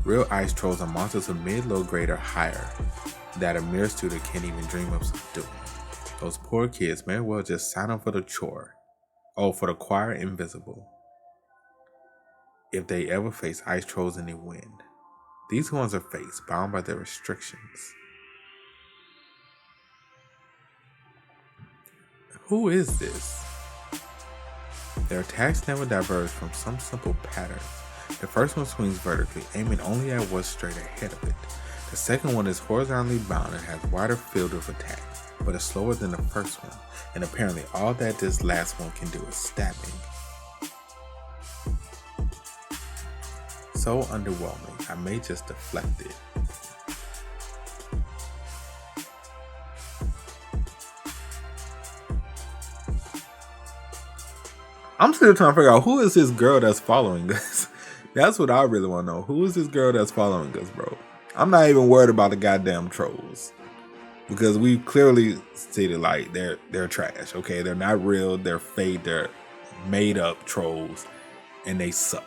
Real ice trolls are monsters of mid-low grade or higher that a mere student can't even dream of subduing. Those poor kids may well just sign up for the chore. Oh, for the choir invisible. If they ever face ice trolls in the wind. These ones are faced, bound by their restrictions. Who is this? Their attacks never diverge from some simple pattern. The first one swings vertically, aiming only at what's straight ahead of it. The second one is horizontally bound and has wider field of attack, but is slower than the first one, and apparently all that this last one can do is stabbing. So underwhelming, I may just deflect it. I'm still trying to figure out who is this girl that's following us. That's what I really want to know. Who is this girl that's following us, bro? I'm not even worried about the goddamn trolls. Because we clearly stated like they're trash, okay? They're not real, they're fake, they're made up trolls, and they suck.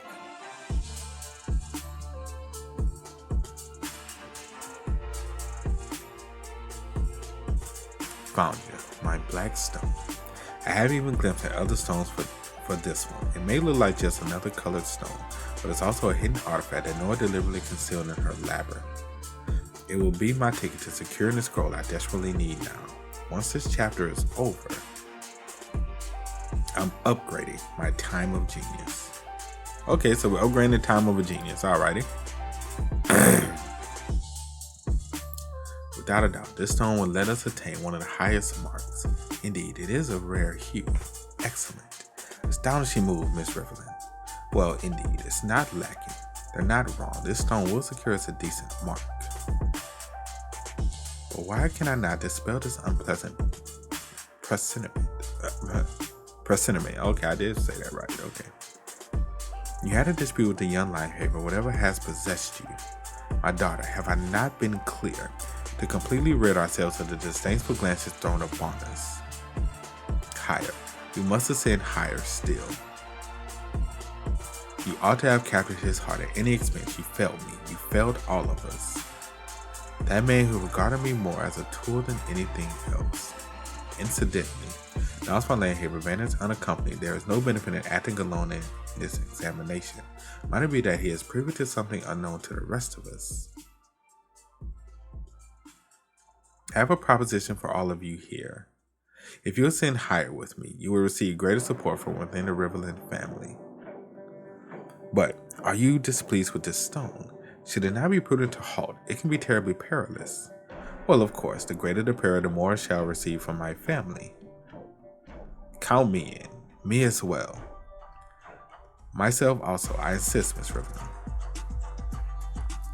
Found you, my black stone. I haven't even glimpsed at other stones for this one. It may look like just another colored stone, but it's also a hidden artifact that Noah deliberately concealed in her labyrinth. It will be my ticket to securing the scroll I desperately need now. Once this chapter is over, I'm upgrading my time of genius. Okay, so we're upgrading the time of a genius. Alrighty. Without a doubt, this stone will let us attain one of the highest marks. Indeed, it is a rare hue. Excellent. Astonishing move, Miss Riverland. Well, indeed, it's not lacking. They're not wrong. This stone will secure us a decent mark. But why can I not dispel this unpleasant presentiment? Presentiment. Okay, I did say that right. Okay. You had a dispute with the young Linehaver, whatever has possessed you. My daughter, have I not been clear? To completely rid ourselves of the distasteful glances thrown upon us. Higher. We must ascend higher still. You ought to have captured his heart at any expense. You failed me. You failed all of us. That man who regarded me more as a tool than anything else. Incidentally, now as my Linehaver vanished unaccompanied, there is no benefit in acting alone in this examination. Might it be that he is privy to something unknown to the rest of us? I have a proposition for all of you here. If you ascend higher with me, you will receive greater support from within the Riverland family. But are you displeased with this stone? Should it not be prudent to halt? It can be terribly perilous. Well, of course, the greater the peril, the more I shall receive from my family. Count me in. Me as well. Myself also, I insist, Miss Riverland.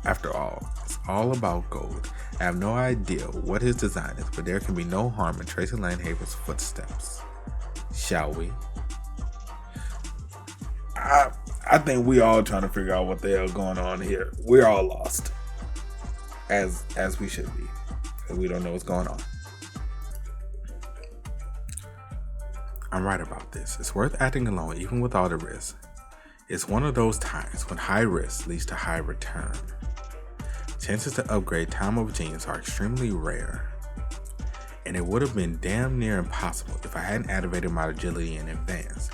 After all, it's all about gold. I have no idea what his design is, but there can be no harm in tracing Linehaver's footsteps. Shall we? I think we all trying to figure out what the hell going on here. We're all lost. As we should be. Because we don't know what's going on. I'm right about this. It's worth acting alone even with all the risk. It's one of those times when high risk leads to high return. Chances to upgrade Time of Genius are extremely rare, and it would have been damn near impossible if I hadn't activated my agility in advance.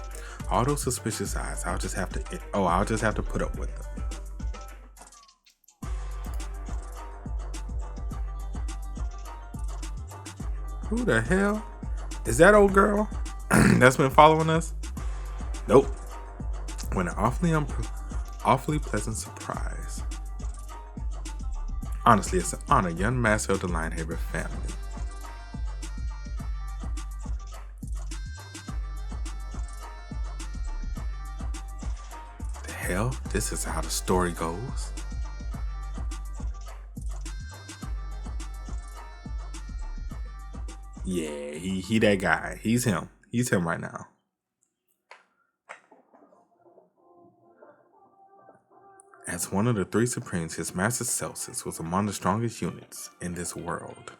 All those suspicious eyes, I'll just have to put up with them. Who the hell? Is that old girl that's been following us? Nope. When an awfully pleasant surprise. Honestly, it's an honor, young master of the Linehaver family. The hell? This is how the story goes? Yeah, he that guy. He's him. He's him right now. As one of the three Supremes, his master Celsius was among the strongest units in this world.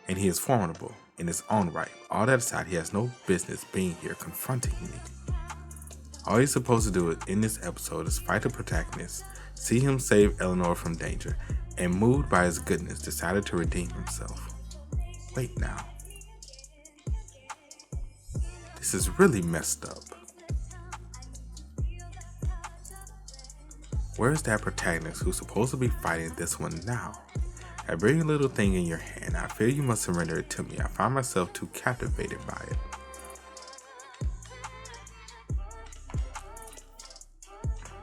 And he is formidable in his own right. All that aside, he has no business being here confronting me. All he's supposed to do in this episode is fight the protagonist, see him save Eleanor from danger, and moved by his goodness, decided to redeem himself. Wait now. This is really messed up. Where's that protagonist who's supposed to be fighting this one now? I bring a little thing in your hand. I fear you must surrender it to me. I find myself too captivated by it.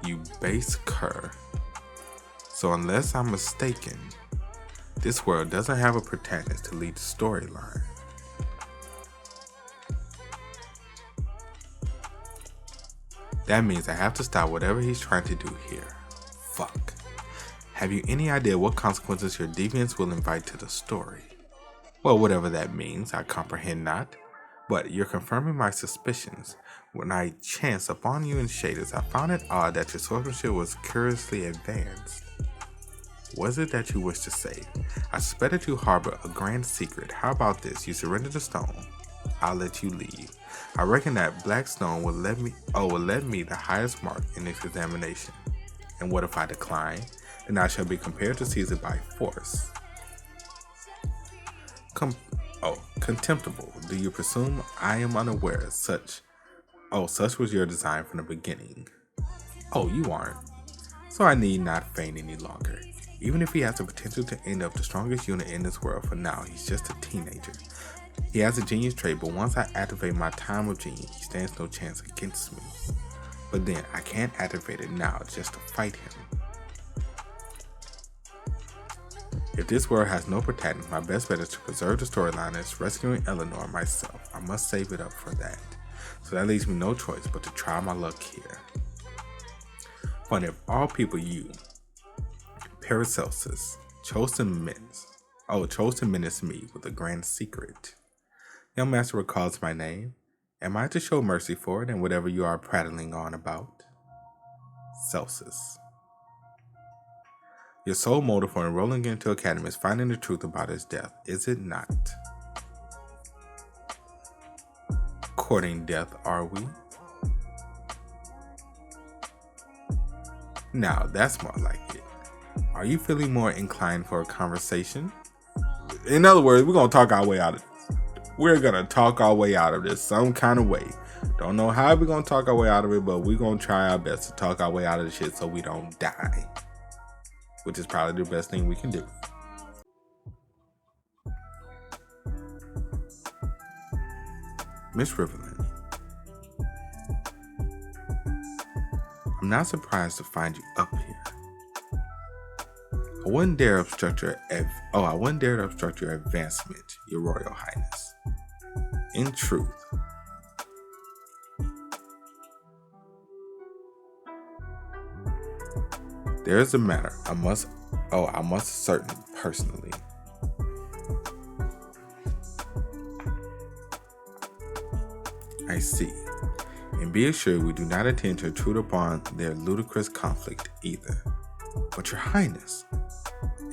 You base cur. So unless I'm mistaken, this world doesn't have a protagonist to lead the storyline. That means I have to stop whatever he's trying to do here. Fuck. Have you any idea what consequences your deviance will invite to the story? Well, whatever that means, I comprehend not. But you're confirming my suspicions. When I chanced upon you in Shaders, I found it odd that your swordsmanship was curiously advanced. What is it that you wish to say? I suspect that you harbor a grand secret. How about this? You surrender the stone. I'll let you leave. I reckon that black stone will let me the highest mark in this examination. And what if I decline? Then I shall be compared to Caesar by force. Contemptible. Do you presume I am unaware such was your design from the beginning? Oh, you aren't. So I need not feign any longer. Even if he has the potential to end up the strongest unit in this world, for now, he's just a teenager. He has a genius trait, but once I activate my time of genius, he stands no chance against me. But then, I can't activate it now just to fight him. If this world has no protagonist, my best bet is to preserve the storyline as rescuing Eleanor myself. I must save it up for that. So that leaves me no choice but to try my luck here. But if all people you, Paracelsus, chose to menace me with a grand secret. Young master recalls my name. Am I to show mercy for it and whatever you are prattling on about? Celsus. Your sole motive for enrolling into Academy is finding the truth about his death, is it not? Courting death, are we? Now, that's more like it. Are you feeling more inclined for a conversation? In other words, we're going to talk our way out of this. We're going to talk our way out of this some kind of way. Don't know how we're going to talk our way out of it, but we're going to try our best to talk our way out of the shit so we don't die. Which is probably the best thing we can do. Miss Riverland, I'm not surprised to find you up here. I wouldn't dare obstruct your advancement, Your Royal Highness. In truth, there is a matter I must ascertain personally. I see. And be assured we do not intend to intrude upon their ludicrous conflict either. But Your Highness,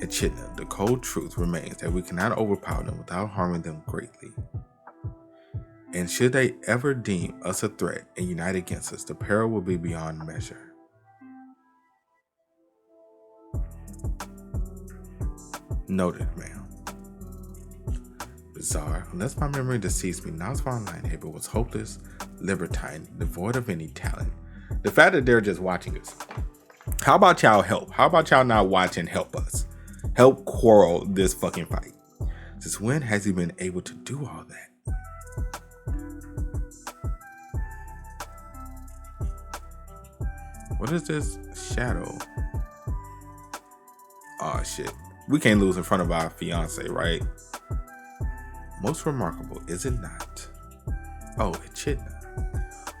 Echidna, the cold truth remains that we cannot overpower them without harming them greatly. And should they ever deem us a threat and unite against us, the peril will be beyond measure. Noted, ma'am. Bizarre, unless my memory deceives me, Nazvan Linehaber was hopeless, libertine, devoid of any talent. The fact that they're just watching us. How about y'all help? How about y'all not watch and help us? Help quarrel this fucking fight. Since when has he been able to do all that? What is this shadow? Oh shit. We can't lose in front of our fiance, right? Most remarkable, is it not? Oh, Echidna.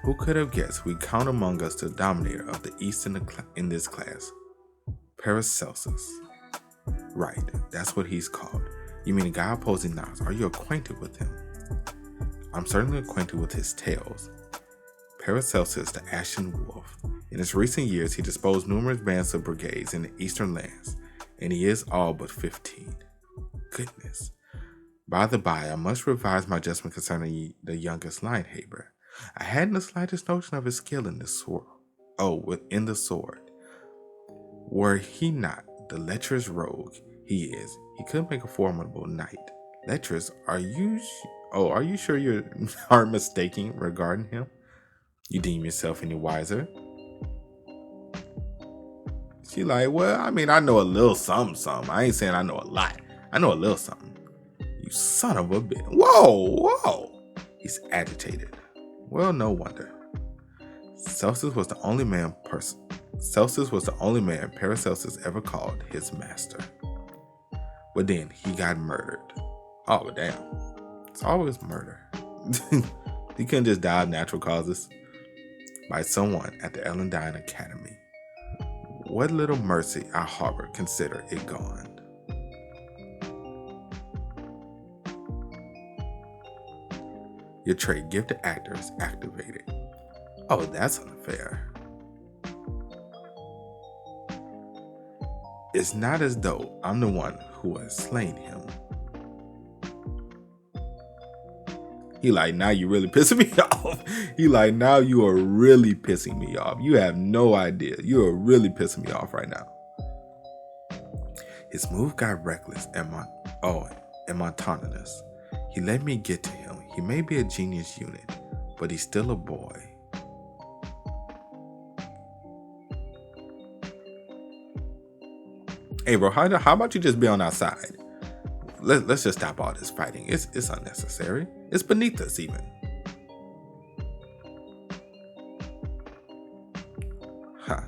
Who could have guessed we count among us the dominator of the East in this class? Paracelsus. Right, that's what he's called. You mean the guy opposing Nas? Are you acquainted with him? I'm certainly acquainted with his tales. Paracelsus, the Ashen Wolf. In his recent years, he disposed numerous bands of brigades in the eastern lands, and he is all but 15. Goodness. By the by, I must revise my judgment concerning the youngest Linehaber. I hadn't the slightest notion of his skill in this sword. In the sword. Were he not the lecherous rogue he is, he could make a formidable knight. Lecherous, are you sure you aren't mistaken regarding him? You deem yourself any wiser? She like, well, I mean, I know a little something. I ain't saying I know a lot. I know a little something. You son of a bitch. Whoa. He's agitated. Well, no wonder. Celsus was the only man Paracelsus ever called his master. But then he got murdered. Oh, damn. It's always murder. He couldn't just die of natural causes. By someone at the Ellendine Academy. What little mercy I harbor, consider it gone. Your trait gifted actor is activated. Oh, that's unfair. It's not as though I'm the one who has slain him. He like, now you really pissing me off. He like, now you are really pissing me off. You have no idea. You are really pissing me off right now. His move got reckless and monotonous. He let me get to him. He may be a genius unit, but he's still a boy. Hey bro, how about you just be on our side? Let's just stop all this fighting. It's unnecessary. It's beneath us even. Huh.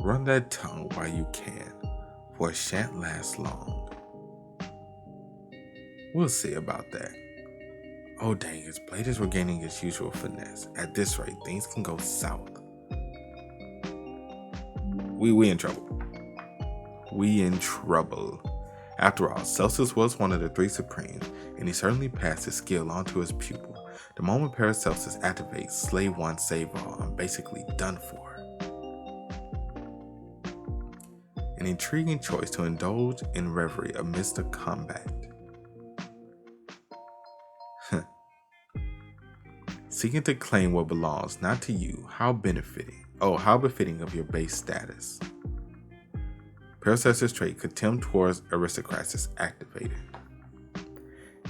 Run that tongue while you can, for it shan't last long. We'll see about that. Oh dang, his blade is regaining its usual finesse. At this rate, things can go south. We in trouble. We in trouble. After all, Celsus was one of the three supremes, and he certainly passed his skill on to his pupil. The moment Paracelsus activates Slay One Save All, I'm basically done for. An intriguing choice to indulge in reverie amidst the combat. Seeking to claim what belongs not to you, how befitting of your base status. Paracelsus' trait, contempt towards aristocrats, is activated.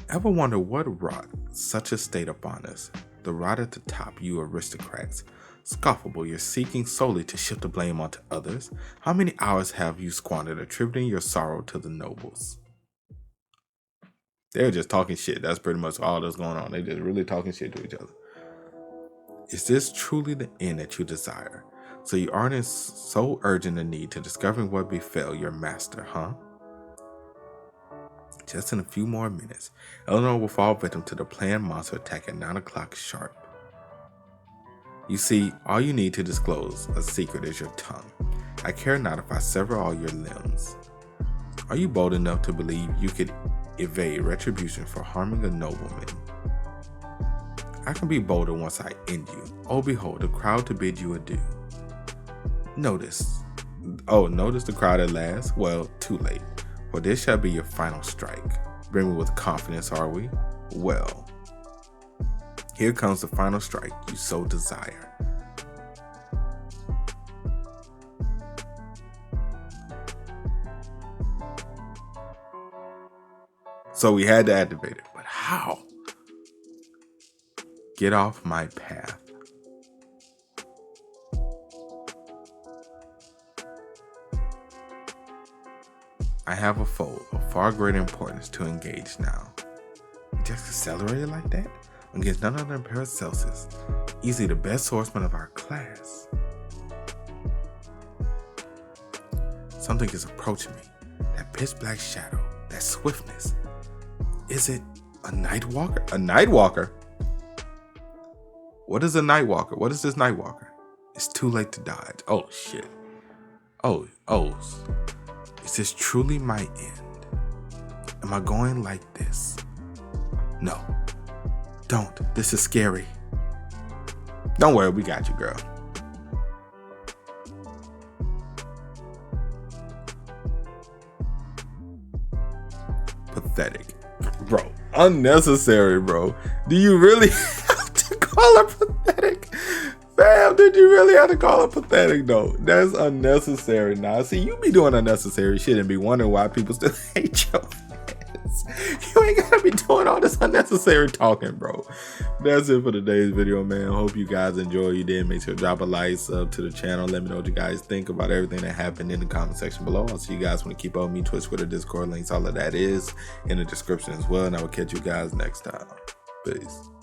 Ever wonder what wrought such a state upon us? The rot at the top, you aristocrats. Scoffable, you're seeking solely to shift the blame onto others. How many hours have you squandered attributing your sorrow to the nobles? They're just talking shit. That's pretty much all that's going on. They're just really talking shit to each other. Is this truly the end that you desire? So you aren't in so urgent a need to discovering what befell your master, huh? Just in a few more minutes, Eleanor will fall victim to the planned monster attack at 9 o'clock sharp. You see, all you need to disclose a secret is your tongue. I care not if I sever all your limbs. Are you bold enough to believe you could evade retribution for harming a nobleman? I can be bolder once I end you. Oh, behold, the crowd to bid you adieu. Notice the crowd at last? Well, too late, for this shall be your final strike. Bring me with confidence, are we? Well, here comes the final strike you so desire. So we had to activate it, but how? Get off my path. I have a foe of far greater importance to engage now. You just accelerated like that? Against none other than Paracelsus, easily the best swordsman of our class. Something is approaching me. That pitch black shadow, that swiftness. Is it a night walker? A night walker? What is a night walker? What is this night walker? It's too late to dodge. Oh shit. Oh. Is this truly my end? Am I going like this? No. Don't. This is scary. Don't worry, we got you, girl. Pathetic. Bro, unnecessary, bro. Do you really have to call her pathetic? Fam, did you really have to call her pathetic though? That's unnecessary. Now, see, you be doing unnecessary shit and be wondering why people still hate your ass. You ain't gotta be doing all this unnecessary talking, bro. That's it for today's video, man. Hope you guys enjoy. You did. Make sure to drop a like, sub to the channel. Let me know what you guys think about everything that happened in the comment section below. I'll see you guys when you keep up with me. Twitch, Twitter, Discord links, all of that is in the description as well. And I will catch you guys next time. Peace.